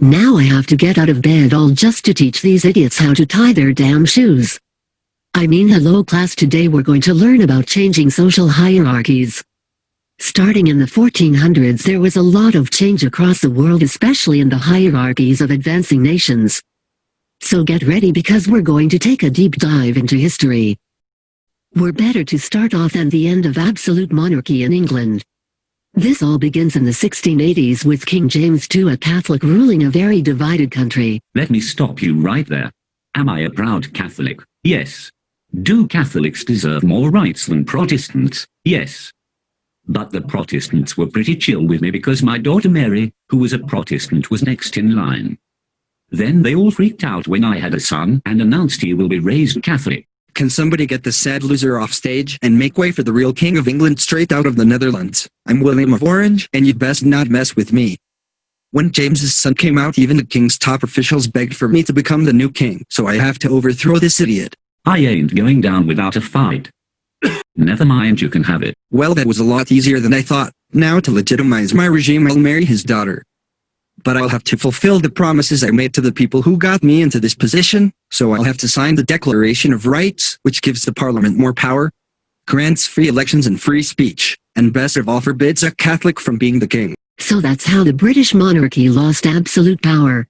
Now I have to get out of bed all just to teach these idiots how to tie their damn shoes. I mean, hello class, today we're going to learn about changing social hierarchies. Starting in the 1400s, there was a lot of change across the world, especially in the hierarchies of advancing nations. So get ready, because we're going to take a deep dive into history. We're better to start off at the end of absolute monarchy in England. This all begins in the 1680s with King James II, a Catholic, ruling a very divided country. Let me stop you right there. Am I a proud Catholic? Yes. Do Catholics deserve more rights than Protestants? Yes. But the Protestants were pretty chill with me because my daughter Mary, who was a Protestant, was next in line. Then they all freaked out when I had a son and announced he will be raised Catholic. Can somebody get this sad loser off stage and make way for the real King of England straight out of the Netherlands? I'm William of Orange, and you'd best not mess with me. When James's son came out, even the king's top officials begged for me to become the new king, so I have to overthrow this idiot. I ain't going down without a fight. Never mind, you can have it. Well, that was a lot easier than I thought. Now, to legitimize my regime, I'll marry his daughter. But I'll have to fulfill the promises I made to the people who got me into this position, so I'll have to sign the Declaration of Rights, which gives the Parliament more power, grants free elections and free speech, and best of all, forbids a Catholic from being the king. So that's how the British monarchy lost absolute power.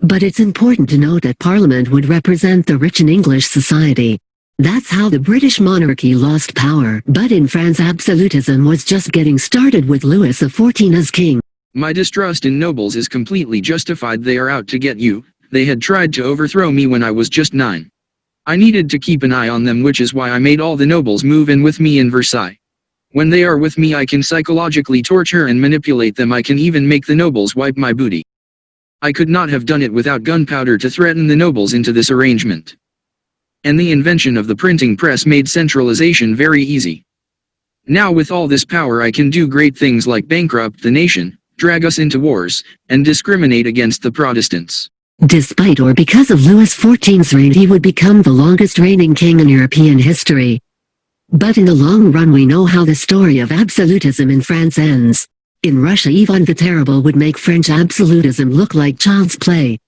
But it's important to note that Parliament would represent the rich in English society. That's how the British monarchy lost power. But in France, absolutism was just getting started with Louis XIV as king. My distrust in nobles is completely justified. They are out to get you. They had tried to overthrow me when I was just 9. I needed to keep an eye on them, which is why I made all the nobles move in with me in Versailles. When they are with me, I can psychologically torture and manipulate them. I can even make the nobles wipe my booty. I could not have done it without gunpowder to threaten the nobles into this arrangement. And the invention of the printing press made centralization very easy. Now with all this power, I can do great things like bankrupt the nation, drag us into wars, and discriminate against the Protestants. Despite or because of Louis XIV's reign, he would become the longest reigning king in European history. But in the long run, we know how the story of absolutism in France ends. In Russia, Ivan the Terrible would make French absolutism look like child's play.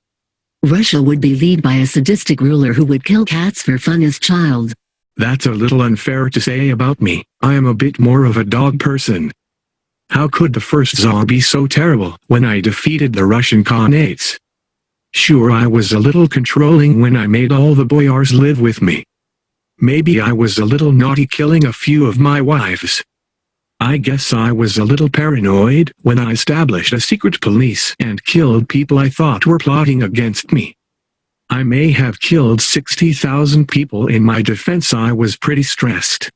Russia would be led by a sadistic ruler who would kill cats for fun as child. That's a little unfair to say about me. I am a bit more of a dog person. How could the first Tsar be so terrible when I defeated the Russian Khanates? Sure, I was a little controlling when I made all the boyars live with me. Maybe I was a little naughty killing a few of my wives. I guess I was a little paranoid when I established a secret police and killed people I thought were plotting against me. I may have killed 60,000 people. In my defense, I was pretty stressed.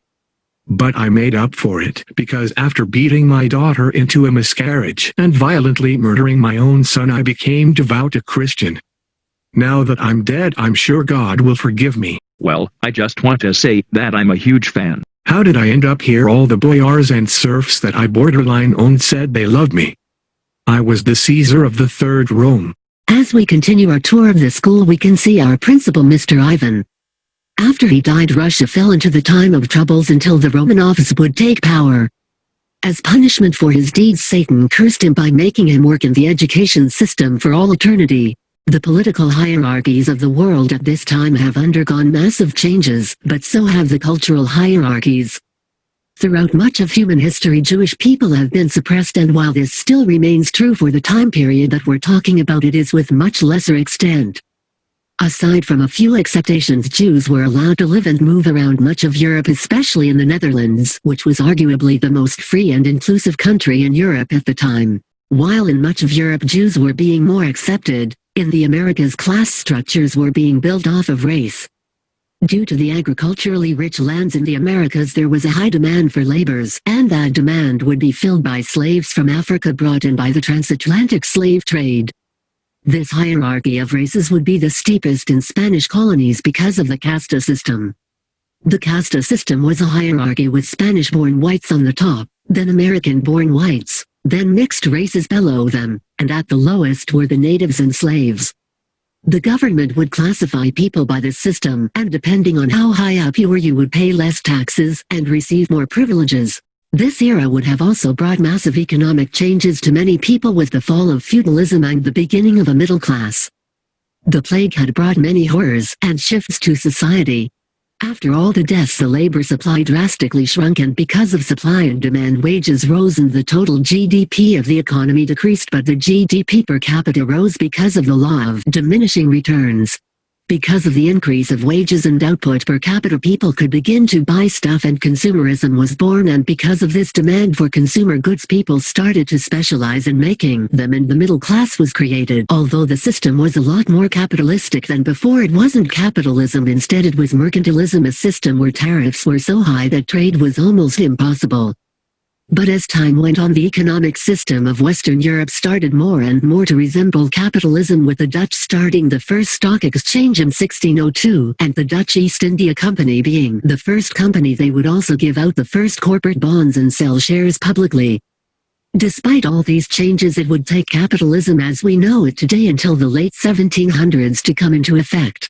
But I made up for it, because after beating my daughter into a miscarriage and violently murdering my own son, I became devout a Christian. Now that I'm dead, I'm sure God will forgive me. Well, I just want to say that I'm a huge fan. How did I end up here? All the boyars and serfs that I borderline owned said they loved me. I was the Caesar of the Third Rome. As we continue our tour of the school, we can see our principal, Mr. Ivan. After he died, Russia fell into the time of troubles until the Romanovs would take power. As punishment for his deeds, Satan cursed him by making him work in the education system for all eternity. The political hierarchies of the world at this time have undergone massive changes, but so have the cultural hierarchies. Throughout much of human history, Jewish people have been suppressed, and while this still remains true for the time period that we're talking about, it is with much lesser extent. Aside from a few exceptions, Jews were allowed to live and move around much of Europe, especially in the Netherlands, which was arguably the most free and inclusive country in Europe at the time. While in much of Europe Jews were being more accepted, in the Americas class structures were being built off of race. Due to the agriculturally rich lands in the Americas, there was a high demand for laborers, and that demand would be filled by slaves from Africa brought in by the transatlantic slave trade. This hierarchy of races would be the steepest in Spanish colonies because of the casta system. The casta system was a hierarchy with Spanish-born whites on the top, then American-born whites, then mixed races below them, and at the lowest were the natives and slaves. The government would classify people by this system, and depending on how high up you were, you would pay less taxes and receive more privileges. This era would have also brought massive economic changes to many people with the fall of feudalism and the beginning of a middle class. The plague had brought many horrors and shifts to society. After all the deaths, the labor supply drastically shrunk, and because of supply and demand, wages rose and the total GDP of the economy decreased, but the GDP per capita rose because of the law of diminishing returns. Because of the increase of wages and output per capita, people could begin to buy stuff and consumerism was born, and because of this demand for consumer goods, people started to specialize in making them and the middle class was created. Although the system was a lot more capitalistic than before, it wasn't capitalism, instead it was mercantilism, a system where tariffs were so high that trade was almost impossible. But as time went on, the economic system of Western Europe started more and more to resemble capitalism, with the Dutch starting the first stock exchange in 1602, and the Dutch East India Company being the first company. They would also give out the first corporate bonds and sell shares publicly. Despite all these changes, it would take capitalism as we know it today until the late 1700s to come into effect.